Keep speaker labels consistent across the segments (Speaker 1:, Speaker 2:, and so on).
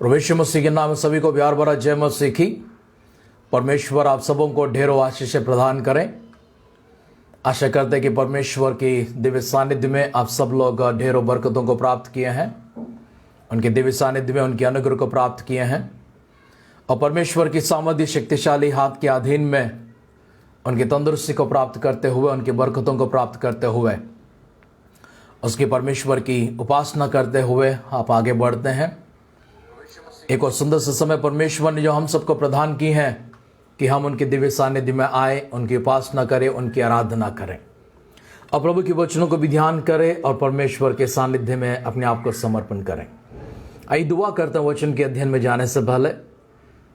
Speaker 1: प्रभु यीशु मसीह के नाम में सभी को प्यार भरा जय मसीह की। परमेश्वर आप सबों को ढेरों आशीष प्रदान करें। आशा करते हैं कि परमेश्वर की दिव्य सानिध्य में आप सब लोग ढेरों बरकतों को प्राप्त किए हैं, उनके दिव्य सानिध्य में उनके अनुग्रह को प्राप्त किए हैं और परमेश्वर की सामर्थ्य शक्तिशाली हाथ के अधीन में उनकी तंदुरुस्ती को प्राप्त करते हुए, उनकी बरकतों को प्राप्त करते हुए, उसकी परमेश्वर की उपासना करते हुए आप आगे बढ़ते हैं। एक और सुंदर सा समय परमेश्वर ने जो हम सबको प्रदान की है कि हम उनके दिव्य सानिध्य में आए, उनकी उपासना करें, उनकी आराधना करें और प्रभु के वचनों को भी ध्यान करें और परमेश्वर के सानिध्य में अपने आप को समर्पण करें। आइए दुआ करते हैं। वचन के अध्ययन में जाने से पहले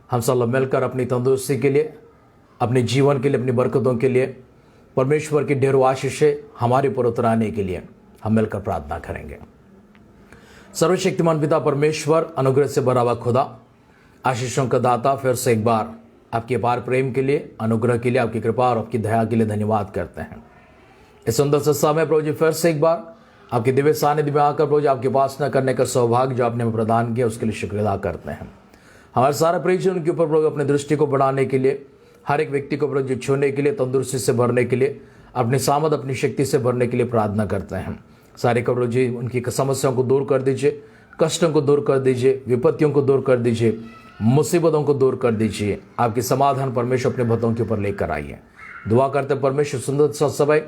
Speaker 1: हम सब लोग मिलकर अपनी तंदुरुस्ती के लिए, अपने जीवन के लिए, अपनी बरकतों के लिए, परमेश्वर की ढेरों आशीषें हमारे ऊपर उतराने के लिए हम मिलकर प्रार्थना करेंगे। सर्वशक्तिमान पिता परमेश्वर, अनुग्रह से भरा हुआ खुदा, आशीषों का दाता, फिर से एक बार आपके अपार प्रेम के लिए, अनुग्रह के लिए, आपकी कृपा और आपकी दया के लिए धन्यवाद करते हैं। इस सुंदर से समय प्रभु जी फिर से एक बार आपके दिव्य सानिध्य में आकर प्रभु जी आपकी उपासना करने का सौभाग्य जो आपने प्रदान किया उसके लिए शुक्र अदा करते हैं। हमारे सारे प्रेम उनके ऊपर प्रभु अपनी दृष्टि को बढ़ाने के लिए, हर एक व्यक्ति को प्रभु जी छूने के लिए, तंदुरुस्ती से भरने के लिए, अपनी सामर्थ अपनी शक्ति से भरने के लिए प्रार्थना करते हैं। सारे प्रभु जी उनकी समस्याओं को दूर कर दीजिए, कष्टों को दूर कर दीजिए, विपत्तियों को दूर कर दीजिए, मुसीबतों को दूर कर दीजिए। आपकी समाधान परमेश्वर अपने भक्तों के ऊपर लेकर आइए। दुआ करते परमेश्वर सुंदर सा समय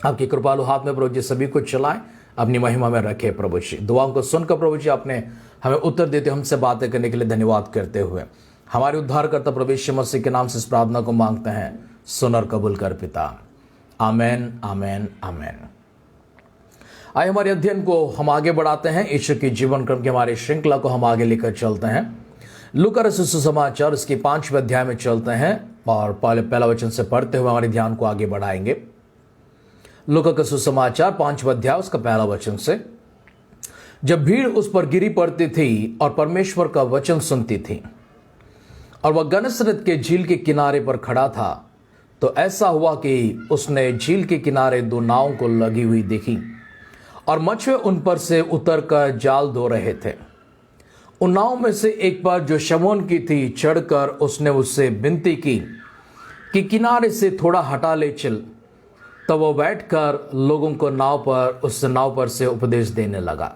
Speaker 1: आपकी कृपालु हाथ में प्रभु जी सभी को चलाएं, अपनी महिमा में रखे। प्रभु जी दुआओं को सुनकर प्रभु जी आपने हमें उत्तर देते, हमसे बातें करने के लिए धन्यवाद करते हुए हमारे उद्धारकर्ता प्रभु यीशु मसीह के नाम से इस प्रार्थना को मांगते हैं। सुन और कबूल कर पिता। आमेन, आमेन, आमेन। आइए हमारे अध्ययन को हम आगे बढ़ाते हैं। ईश्वर की जीवन क्रम की हमारी श्रृंखला को हम आगे लेकर चलते हैं। लूका रचित सुसमाचार इसके 5वें अध्याय में चलते हैं और पहला वचन से पढ़ते हुए हमारे ध्यान को आगे बढ़ाएंगे। लूका का सुसमाचार 5वां अध्याय उसका पहला वचन से। जब भीड़ उस पर गिरी पड़ती थी और परमेश्वर का वचन सुनती थी और वह गन्नेसरत के झील के किनारे पर खड़ा था, तो ऐसा हुआ कि उसने झील के किनारे 2 नाव को लगी हुई देखी और मछुए उन पर से उतरकर जाल धो रहे थे। उन नाव में से एक पर जो शमौन की थी, चढ़कर उसने उससे विनती की कि किनारे से थोड़ा हटा ले चल। तब वो बैठकर लोगों को उस नाव पर से उपदेश देने लगा।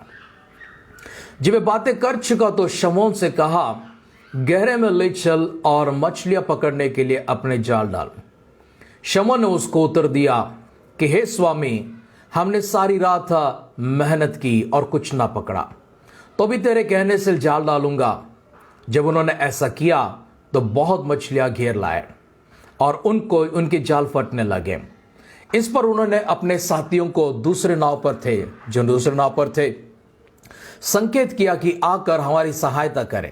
Speaker 1: जब वे बातें कर चुका तो शमौन से कहा, गहरे में ले चल और मछलियां पकड़ने के लिए अपने जाल डाल। शमौन ने उसको उत्तर दिया कि हे स्वामी, हमने सारी रात मेहनत की और कुछ ना पकड़ा, तो भी तेरे कहने से जाल डालूंगा। जब उन्होंने ऐसा किया तो बहुत मछलियां घेर लाए और उनके जाल फटने लगे। इस पर उन्होंने अपने साथियों को जो दूसरे नाव पर थे संकेत किया कि आकर हमारी सहायता करें,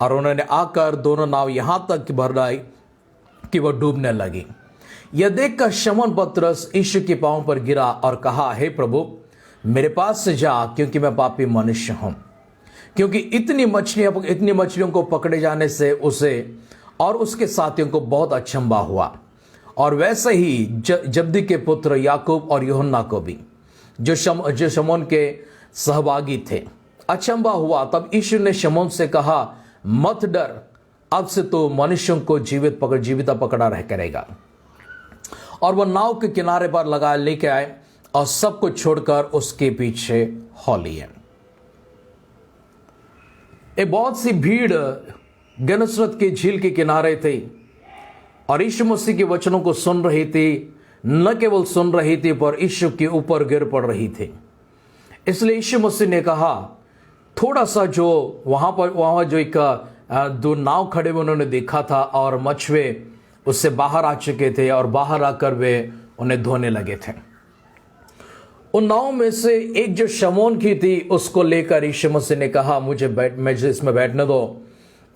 Speaker 1: और उन्होंने आकर दोनों नाव यहां तक भराई कि वह डूबने लगी। यह देखकर शमौन पतरस यीशु के पांव पर गिरा और कहा, हे प्रभु, मेरे पास से जा, क्योंकि मैं पापी मनुष्य हूं। क्योंकि इतनी मछलियों को पकड़े जाने से उसे और उसके साथियों को बहुत अचंभा हुआ, और वैसे ही जब्दी के पुत्र याकूब और यूहन्ना को भी, जो शमौन के सहभागी थे, अचंभा हुआ। तब यीशु ने शमौन से कहा, मत डर, अब से तो मनुष्यों को जीविता पकड़ा रह करेगा। और वह नाव के किनारे पर लगा लेके आए और सब कुछ छोड़कर उसके पीछे हो लिए। एक बहुत सी भीड़ गन्नेसरत के झील के किनारे थी और यीशु मसीह के वचनों को सुन रही थी। न केवल सुन रही थी पर यीशु के ऊपर गिर पड़ रही थी। इसलिए यीशु मसीह ने कहा, थोड़ा सा जो वहां जो एक 2 नाव खड़े हुए उन्होंने देखा था और मछुए उससे बाहर आ चुके थे और बाहर आकर वे उन्हें धोने लगे थे। उन नाव में से एक जो शमौन की थी उसको लेकर यीशु मसीह ने कहा, मुझे इसमें बैठने दो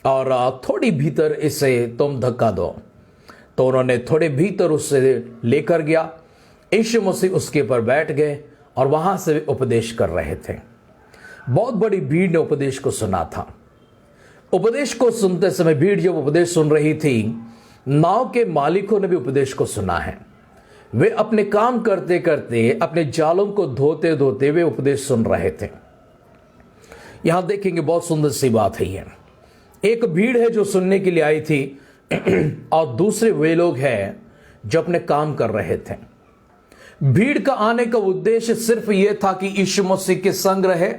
Speaker 1: और थोड़ी भीतर इसे तुम धक्का दो। तो उन्होंने थोड़े भीतर उससे लेकर गया। यीशु मसीह उसके ऊपर बैठ गए और वहां से उपदेश कर रहे थे। बहुत बड़ी भीड़ ने उपदेश को सुना था। उपदेश को सुनते समय भीड़ जब उपदेश सुन रही थी, नाव के मालिकों ने भी उपदेश को सुना है। वे अपने काम करते करते, अपने जालों को धोते धोते वे उपदेश सुन रहे थे। यहां देखेंगे बहुत सुंदर सी बात है। ये एक भीड़ है जो सुनने के लिए आई थी और दूसरे वे लोग हैं जो अपने काम कर रहे थे। भीड़ का आने का उद्देश्य सिर्फ यह था कि यीशु मसीह के संग रहे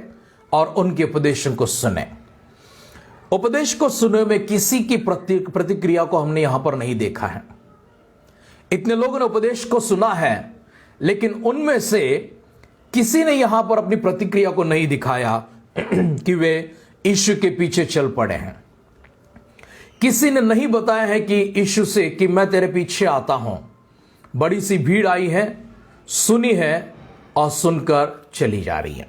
Speaker 1: और उनके उपदेशों को सुने। उपदेश को सुनने में किसी की प्रतिक्रिया को हमने यहां पर नहीं देखा है। इतने लोगों ने उपदेश को सुना है, लेकिन उनमें से किसी ने यहां पर अपनी प्रतिक्रिया को नहीं दिखाया कि वे यीशु के पीछे चल पड़े हैं। किसी ने नहीं बताया है कि यीशु से कि मैं तेरे पीछे आता हूं। बड़ी सी भीड़ आई है, सुनी है और सुनकर चली जा रही है।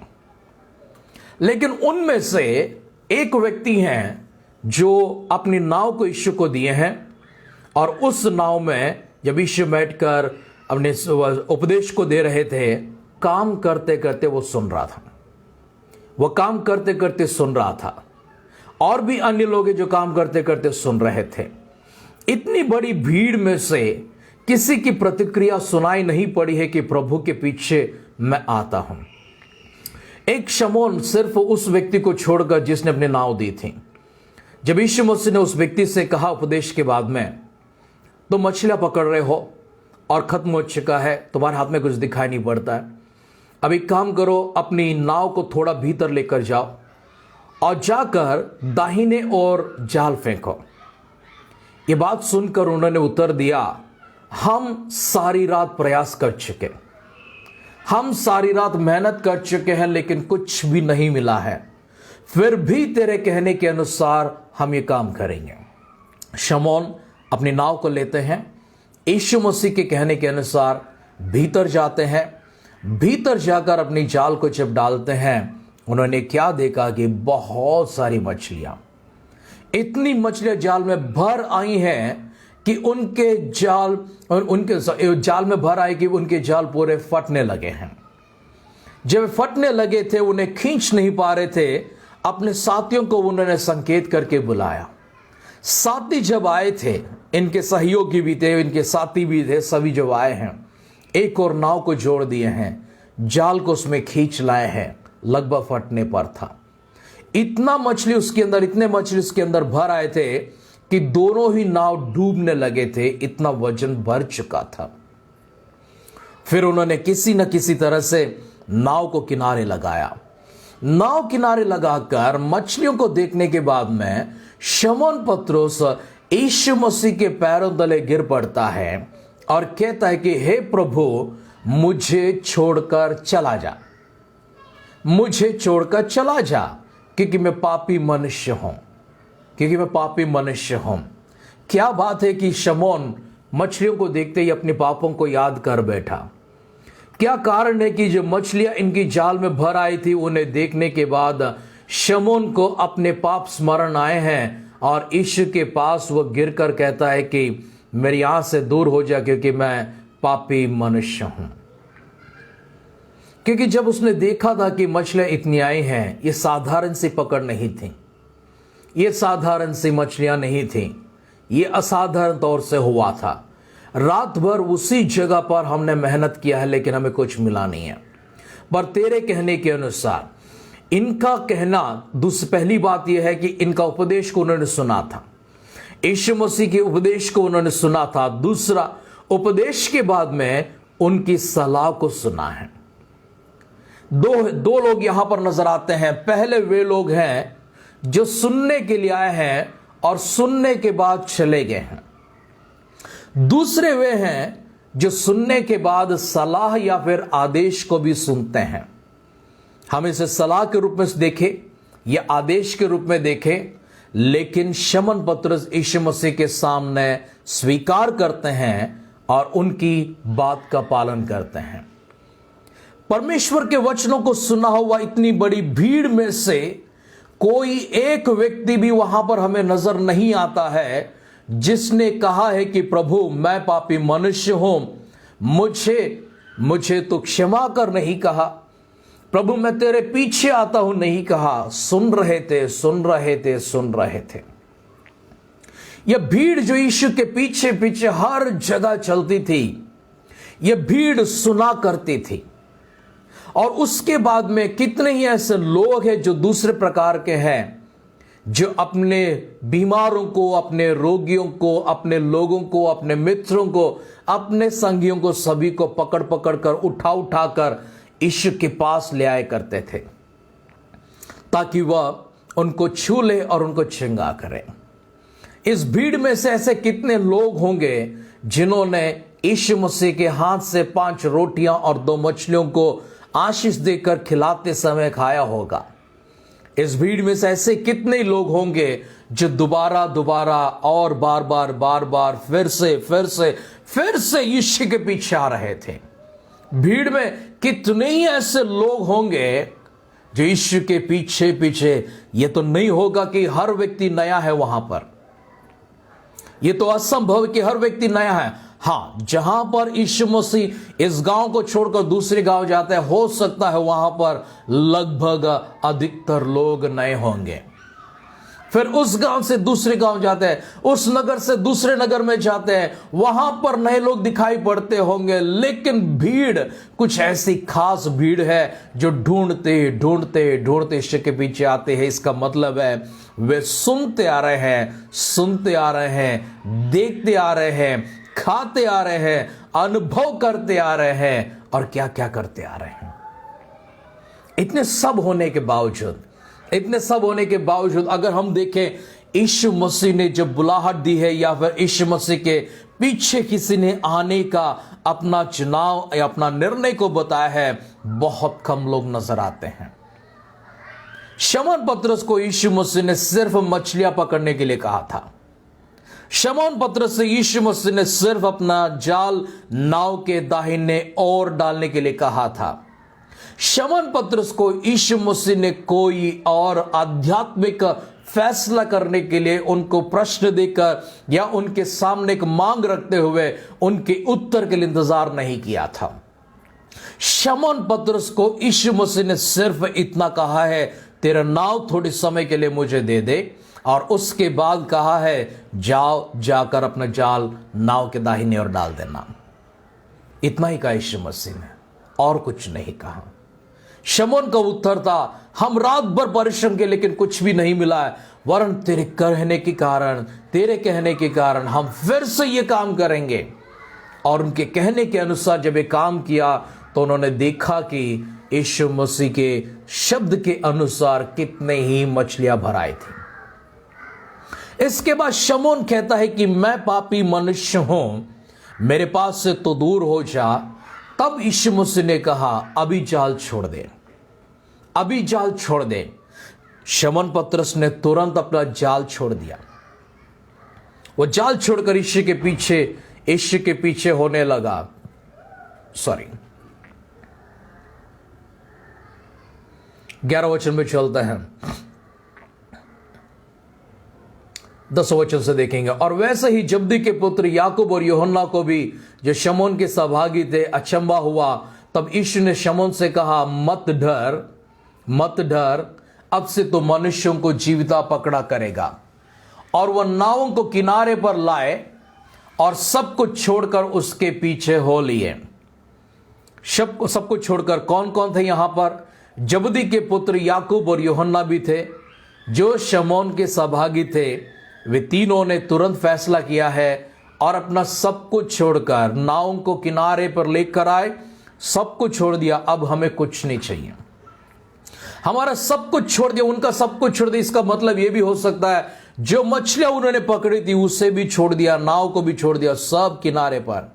Speaker 1: लेकिन उनमें से एक व्यक्ति हैं जो अपनी नाव को यीशु को दिए हैं और उस नाव में जब यीशु बैठकर अपने उपदेश को दे रहे थे, काम करते करते वो सुन रहा था। वो काम करते करते सुन रहा था और भी अन्य लोग जो काम करते करते सुन रहे थे। इतनी बड़ी भीड़ में से किसी की प्रतिक्रिया सुनाई नहीं पड़ी है कि प्रभु के पीछे मैं आता हूं। एक शमौन सिर्फ उस व्यक्ति को छोड़कर जिसने अपनी नाव दी थी। जब यीशु मसीह ने उस व्यक्ति से कहा उपदेश के बाद में, तो मछलियां पकड़ रहे हो और खत्म हो चुका है, तुम्हारे हाथ में कुछ दिखाई नहीं पड़ता है, अब एक काम करो, अपनी नाव को थोड़ा भीतर लेकर जाओ और जाकर दाहिने ओर जाल फेंको। ये बात सुनकर उन्होंने उत्तर दिया, हम सारी रात प्रयास कर चुके, हम सारी रात मेहनत कर चुके हैं, लेकिन कुछ भी नहीं मिला है, फिर भी तेरे कहने के अनुसार हम ये काम करेंगे। शमौन अपनी नाव को लेते हैं, यीशु मसीह के कहने के अनुसार भीतर जाते हैं। भीतर जाकर अपनी जाल को जब डालते हैं, उन्होंने क्या देखा कि बहुत सारी मछलियां, इतनी मछलियां जाल में भर आई हैं कि उनके जाल में भर आए कि उनके जाल पूरे फटने लगे हैं। जब फटने लगे थे, उन्हें खींच नहीं पा रहे थे, अपने साथियों को उन्होंने संकेत करके बुलाया। साथी जब आए थे, इनके सहयोगी भी थे, इनके साथी भी थे, सभी जब आए हैं, एक और नाव को जोड़ दिए हैं, जाल को उसमें खींच लाए हैं, लगभग फटने पर था। इतना मछली उसके अंदर, इतने मछली उसके अंदर भर आए थे कि दोनों ही नाव डूबने लगे थे, इतना वजन भर चुका था। फिर उन्होंने किसी न किसी तरह से नाव को किनारे लगाया। नाव किनारे लगाकर मछलियों को देखने के बाद में शमौन पतरस यीशु मसीह के पैरों तले गिर पड़ता है और कहता है कि हे प्रभु, मुझे छोड़कर चला जा, मुझे छोड़कर चला जा, क्योंकि मैं पापी मनुष्य हूं, क्योंकि मैं पापी मनुष्य हूं। क्या बात है कि शमौन मछलियों को देखते ही अपने पापों को याद कर बैठा। क्या कारण है कि जो मछलियां इनकी जाल में भर आई थी, उन्हें देखने के बाद शमौन को अपने पाप स्मरण आए हैं और यीशु के पास वह गिरकर कहता है कि मेरी आंख से दूर हो जा, क्योंकि मैं पापी मनुष्य हूं। क्योंकि जब उसने देखा था कि मछलियां इतनी आई हैं, ये साधारण सी पकड़ नहीं थी, ये साधारण सी मछलियां नहीं थी, ये असाधारण तौर से हुआ था। रात भर उसी जगह पर हमने मेहनत किया है, लेकिन हमें कुछ मिला नहीं है, पर तेरे कहने के अनुसार। इनका कहना, पहली बात यह है कि इनका उपदेश को उन्होंने सुना था, यीशु मसीह के उपदेश को उन्होंने सुना था। दूसरा, उपदेश के बाद में उनकी सलाह को सुना है। दो लोग यहां पर नजर आते हैं। पहले वे लोग हैं जो सुनने के लिए आए हैं और सुनने के बाद चले गए हैं। दूसरे वे हैं जो सुनने के बाद सलाह या फिर आदेश को भी सुनते हैं। हम इसे सलाह के रूप में देखें या आदेश के रूप में देखें, लेकिन शमौन पतरस यीशु मसीह के सामने स्वीकार करते हैं और उनकी बात का पालन करते हैं। परमेश्वर के वचनों को सुना हुआ इतनी बड़ी भीड़ में से कोई एक व्यक्ति भी वहां पर हमें नजर नहीं आता है जिसने कहा है कि प्रभु, मैं पापी मनुष्य हूं, मुझे तो क्षमा कर नहीं कहा, प्रभु मैं तेरे पीछे आता हूं नहीं कहा। सुन रहे थे, सुन रहे थे, सुन रहे थे। यह भीड़ जो यीशु के पीछे पीछे हर जगह चलती थी, यह भीड़ सुना करती थी और उसके बाद में कितने ही ऐसे लोग हैं जो दूसरे प्रकार के हैं, जो अपने बीमारों को, अपने रोगियों को, अपने लोगों को, अपने मित्रों को, अपने संगियों को, सभी को पकड़ पकड़ कर, उठा उठा कर यीशु के पास ले आए करते थे, ताकि वह उनको छू ले और उनको चंगा करे। इस भीड़ में से ऐसे कितने लोग होंगे जिन्होंने यीशु मसीह के हाथ से 5 रोटियां और 2 मछलियों को आशीष देकर खिलाते समय खाया होगा। इस भीड़ में से ऐसे कितने लोग होंगे जो दोबारा दोबारा और बार बार फिर से यीशु के पीछे आ रहे थे। भीड़ में कितने ही ऐसे लोग होंगे जो यीशु के पीछे पीछे, यह तो नहीं होगा कि हर व्यक्ति नया है वहां पर, यह तो असंभव कि हर व्यक्ति नया है। हां, जहां पर यीशु मसीह इस गांव को छोड़कर दूसरे गांव जाते हैं, हो सकता है वहां पर लगभग अधिकतर लोग नए होंगे। फिर उस गांव से दूसरे गांव जाते हैं, उस नगर से दूसरे नगर में जाते हैं, वहां पर नए लोग दिखाई पड़ते होंगे। लेकिन भीड़ कुछ ऐसी खास भीड़ है जो ढूंढते ढूंढते यीशु के पीछे आते हैं। इसका मतलब है वे सुनते आ रहे हैं, देखते आ रहे हैं, खाते आ रहे हैं, अनुभव करते आ रहे हैं और क्या क्या करते आ रहे हैं। इतने सब होने के बावजूद अगर हम देखें, यीशु मसीह ने जब बुलाहट दी है या फिर यीशु मसीह के पीछे किसी ने आने का अपना चुनाव या अपना निर्णय को बताया है, बहुत कम लोग नजर आते हैं। शमौन पतरस को यीशु मसीह ने सिर्फ मछलियां पकड़ने के लिए कहा था। शमौन पतरस से यीशु मसीह ने सिर्फ अपना जाल नाव के दाहिने ओर डालने के लिए कहा था। शमौन पतरस को यीशु मसीह ने कोई और आध्यात्मिक फैसला करने के लिए उनको प्रश्न देकर या उनके सामने एक मांग रखते हुए उनके उत्तर के लिए इंतजार नहीं किया था। शमौन पतरस को यीशु मसीह ने सिर्फ इतना कहा है, तेरा नाव थोड़े समय के लिए मुझे दे दे, और उसके बाद कहा है, जाओ, जाकर अपना जाल नाव के दाहिने ओर डाल देना। इतना ही कहा यीशु मसीह ने, और कुछ नहीं कहा। शमौन का उत्तर था, हम रात भर परिश्रम के लेकिन कुछ भी नहीं मिला है, वरन तेरे कहने के कारण हम फिर से ये काम करेंगे। और उनके कहने के अनुसार जब ये काम किया तो उन्होंने देखा कि यीशु मसीह के शब्द के अनुसार कितने ही मछलियां भर आई थी। इसके बाद शमौन कहता है कि मैं पापी मनुष्य हूं, मेरे पास से तो दूर हो जा। तब यीशु मसीह ने कहा, अभी जाल छोड़ दे। शमौन पतरस ने तुरंत अपना जाल छोड़ दिया। वो जाल छोड़कर यीशु के पीछे होने लगा। 11 वचन में चलते हैं, 10 वचन से देखेंगे। और वैसे ही जब्दी के पुत्र याकूब और यूहन्ना को भी, जो शमौन के सहभागी थे, अचंभा हुआ। तब यीशु ने शमौन से कहा, मत डर, अब से तो मनुष्यों को जीविता पकड़ा करेगा। और वह नावों को किनारे पर लाए और सब कुछ छोड़कर उसके पीछे हो लिए। सब कुछ छोड़कर कौन कौन थे यहां पर? जब्दी के पुत्र याकूब और यूहन्ना भी थे, जो शमौन के सहभागी थे। वे तीनों ने तुरंत फैसला किया है और अपना सब कुछ छोड़कर नावों को किनारे पर लेकर आए। सब कुछ छोड़ दिया, अब हमें कुछ नहीं चाहिए। हमारा सब कुछ छोड़ दिया, उनका सब कुछ छोड़ दिया। इसका मतलब यह भी हो सकता है जो मछलियां उन्होंने पकड़ी थी उसे भी छोड़ दिया, नाव को भी छोड़ दिया, सब किनारे पर।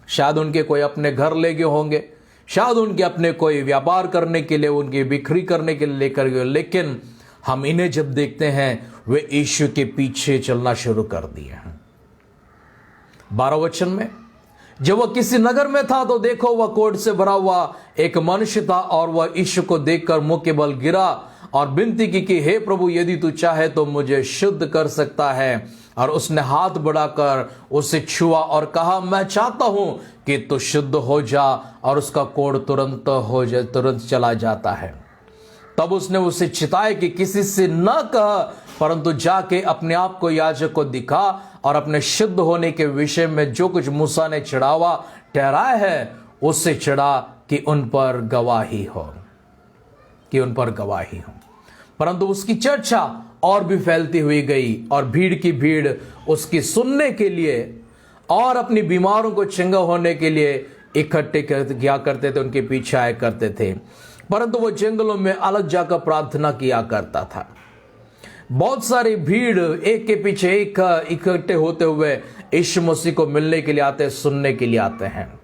Speaker 1: शायद उनके कोई अपने घर ले गए होंगे, शायद उनके अपने कोई व्यापार करने के लिए, उनकी बिक्री करने के लिए लेकर गए। लेकिन हम इन्हें जब देखते हैं, वे यीशु के पीछे चलना शुरू कर दिए हैं। 12 वचन में, जब वह किसी नगर में था तो देखो, वह कोढ़ से भरा हुआ एक मनुष्य था, और वह यीशु को देखकर मुंह के बल गिरा और विनती की कि हे प्रभु, यदि तू चाहे तो मुझे शुद्ध कर सकता है। और उसने हाथ बढ़ाकर उसे छुआ और कहा, मैं चाहता हूं कि तू शुद्ध हो जा। और उसका कोढ़ तुरंत चला जाता है। तब उसने उसे चिताया कि किसी से न कह, परंतु जाके अपने आप को याजक को दिखा और अपने शुद्ध होने के विषय में जो कुछ मूसा ने चढ़ावा ठहराया है उससे चढ़ा, कि उन पर गवाही हो, कि उन पर गवाही हो। परंतु उसकी चर्चा और भी फैलती हुई गई और भीड़ की भीड़ उसकी सुनने के लिए और अपनी बीमारों को चंगा होने के लिए इकट्ठे किया करते थे, उनके पीछे आया करते थे। परंतु वो जंगलों में अलग जाकर प्रार्थना किया करता था। बहुत सारी भीड़ एक के पीछे एक इकट्ठे होते हुए यीशु मसीह को मिलने के लिए आते हैं, सुनने के लिए आते हैं।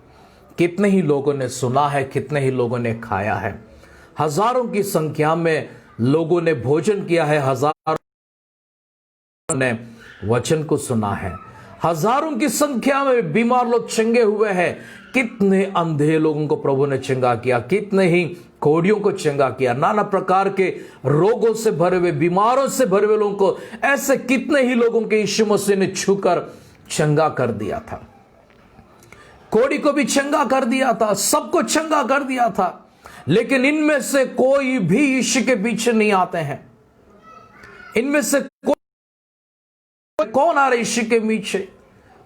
Speaker 1: कितने ही लोगों ने सुना है, कितने ही लोगों ने खाया है। हजारों की संख्या में लोगों ने भोजन किया है, हजारों ने वचन को सुना है, हजारों की संख्या में बीमार लोग चंगे हुए हैं। कितने अंधे लोगों को प्रभु ने चंगा किया, कितने ही कोढ़ियों को चंगा किया, नाना प्रकार के रोगों से भरे हुए, बीमारों से भरे हुए लोगों को, ऐसे कितने ही लोगों के यीशु मसीह ने छूकर चंगा कर दिया था। कोढ़ी को भी चंगा कर दिया था, सबको चंगा कर दिया था। लेकिन इनमें से कोई भी यीशु के पीछे नहीं आते हैं। इनमें से कौन आ रहे यीशु के पीछे?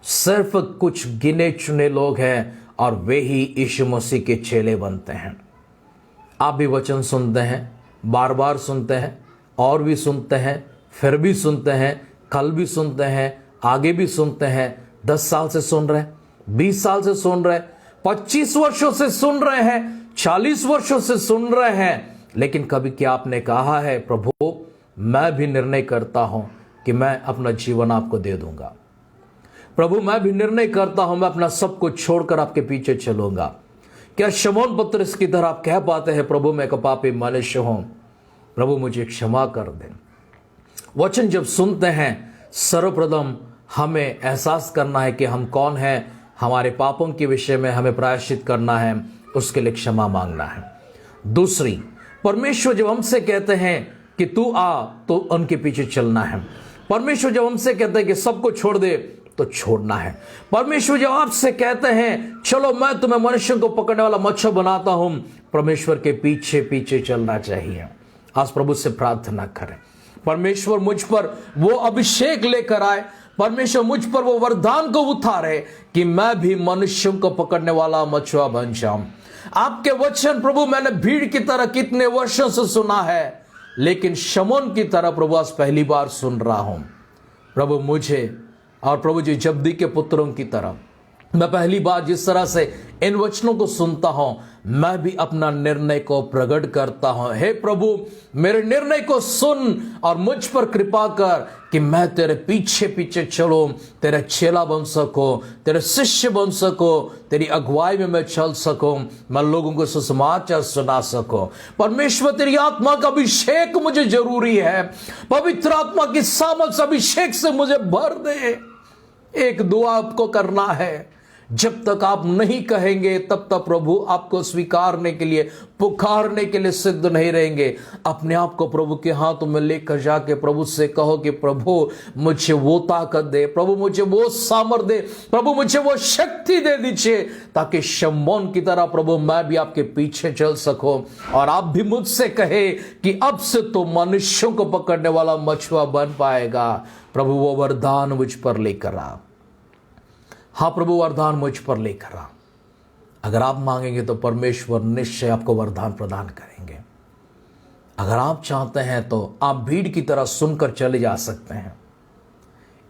Speaker 1: सिर्फ कुछ गिने चुने लोग हैं और वे ही यीशु मसीह के चेले बनते हैं। आप भी वचन सुनते हैं, बार बार सुनते हैं, और भी सुनते हैं, फिर भी सुनते हैं, कल भी सुनते हैं, आगे भी सुनते हैं। 10 साल से सुन रहे, 20 साल से सुन रहे, 25 वर्षों से सुन रहे हैं, 40 वर्षों से सुन रहे हैं। लेकिन कभी क्या आपने कहा है, प्रभु मैं भी निर्णय करता हूं कि मैं अपना जीवन आपको दे दूंगा। प्रभु मैं भी निर्णय करता हूं, मैं अपना सब कुछ छोड़कर आपके पीछे चलूंगा। क्या शमौन पतरस की तरह आप कह पाते हैं, प्रभु मैं एक पापी मनुष्य हूं, प्रभु मुझे क्षमा कर दे। वचन जब सुनते हैं, सर्वप्रथम हमें एहसास करना है कि हम कौन हैं, हमारे पापों के विषय में हमें प्रायश्चित करना है, उसके लिए क्षमा मांगना है। दूसरी, परमेश्वर जब हमसे कहते हैं कि तू आ, तो उनके पीछे चलना है। परमेश्वर जब हमसे कहते हैं कि सबको छोड़ दे, तो छोड़ना है। परमेश्वर जब आपसे कहते हैं चलो मैं तुम्हें मनुष्यों को पकड़ने वाला मच्छर बनाता हूं, परमेश्वर के पीछे पीछे चलना चाहिए। आज प्रभु से प्रार्थना करें, परमेश्वर मुझ पर वो अभिषेक लेकर आए, परमेश्वर मुझ पर वो वरदान को उतारे कि मैं भी मनुष्यों को पकड़ने वाला मछुआ बन जाऊं। आपके वचन प्रभु मैंने भीड़ की तरह कितने वर्षों से सुना है, लेकिन शमौन की तरह प्रभु आज पहली बार सुन रहा हूं। प्रभु मुझे और प्रभु जी जब्दी के पुत्रों की तरह मैं पहली बार जिस तरह से इन वचनों को सुनता हूं, मैं भी अपना निर्णय को प्रकट करता हूं। हे प्रभु मेरे निर्णय को सुन और मुझ पर कृपा कर कि मैं तेरे पीछे पीछे चलूं, तेरा चेला बन सकूं, तेरे शिष्य बन सकूं, तेरी अगुवाई में मैं चल सकूं, मैं लोगों को सुसमाचार सुना सकूं। परमेश्वर तेरी आत्मा का अभिषेक मुझे जरूरी है, पवित्र आत्मा की सामर्थ अभिषेक से मुझे भर दे। एक दुआ आपको करना है, जब तक आप नहीं कहेंगे तब तक प्रभु आपको स्वीकारने के लिए, पुकारने के लिए सिद्ध नहीं रहेंगे। अपने आप को प्रभु के हाथों में लेकर जाके प्रभु से कहो कि प्रभु मुझे वो ताकत दे, प्रभु मुझे वो सामर्थ दे, प्रभु मुझे वो शक्ति दे दीजिए, ताकि शमौन की तरह प्रभु मैं भी आपके पीछे चल सकूं और आप भी मुझसे कहे कि अब से तो मनुष्यों को पकड़ने वाला मछुआ बन पाएगा। प्रभु वो वरदान मुझ पर लेकर आ। हाँ प्रभु वरदान मुझ पर लेकर आ। अगर आप मांगेंगे तो परमेश्वर निश्चय आपको वरदान प्रदान करेंगे। अगर आप चाहते हैं तो आप भीड़ की तरह सुनकर चले जा सकते हैं।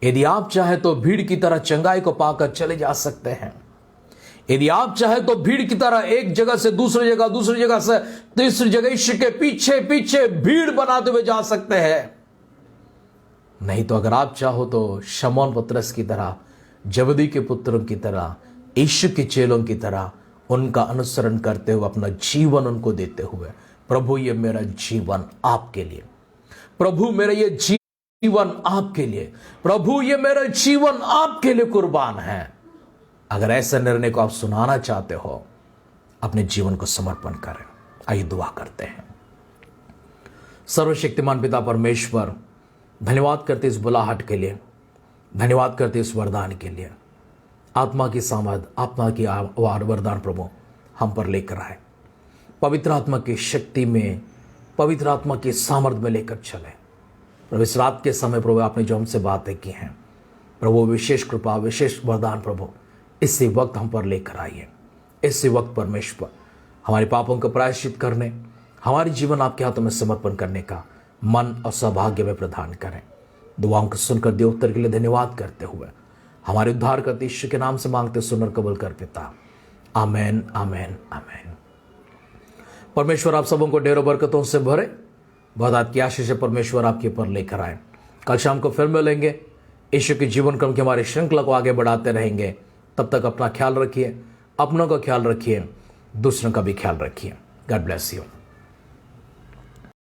Speaker 1: यदि आप चाहे तो भीड़ की तरह चंगाई को पाकर चले जा सकते हैं। यदि आप चाहे तो भीड़ की तरह एक जगह से दूसरी जगह, दूसरी जगह से तीसरी जगह यीशु के पीछे पीछे भीड़ बनाते हुए जा सकते हैं। नहीं तो अगर आप चाहो तो शमौन पतरस की तरह, जबदी के पुत्रों की तरह, यीशु के चेलों की तरह उनका अनुसरण करते हुए अपना जीवन उनको देते हुए, प्रभु ये मेरा जीवन आपके लिए, प्रभु मेरा ये जीवन आपके लिए, प्रभु ये मेरा जीवन आपके लिए कुर्बान है। अगर ऐसे निर्णय को आप सुनाना चाहते हो, अपने जीवन को समर्पण करें। आइए दुआ करते हैं। सर्वशक्तिमान पिता परमेश्वर, धन्यवाद करते इस बुलाहट के लिए, धन्यवाद करते इस वरदान के लिए। आत्मा की सामर्थ, आत्मा की वरदान प्रभु हम पर लेकर आए। पवित्र आत्मा की शक्ति में, पवित्र आत्मा की सामर्थ में लेकर चले। प्रभु इस रात के समय प्रभु आपने जो हमसे बातें की हैं, प्रभु विशेष कृपा, विशेष वरदान प्रभु इसी वक्त हम पर लेकर आइए। इसी वक्त परमेश्वर हमारे पापों का प्रायश्चित करने, हमारी जीवन आपके हाथों में समर्पण करने का मन और सौभाग्य में प्रदान करें। दुआओं को सुनकर दे उत्तर के लिए धन्यवाद करते हुए हमारे उद्धार करते यीशु के नाम से मांगते सुनकर कबूल कर पिता, आमेन आमेन आमेन। परमेश्वर आप सबों को ढेरों बरकतों से भरे, बहुत की आशीष से परमेश्वर आपके ऊपर लेकर आए। कल शाम को फिर मिलेंगे, यीशु के जीवन क्रम की हमारी श्रृंखला को आगे बढ़ाते रहेंगे। तब तक अपना ख्याल रखिए, अपनों का ख्याल रखिए, दूसरों का भी ख्याल रखिए। God bless you.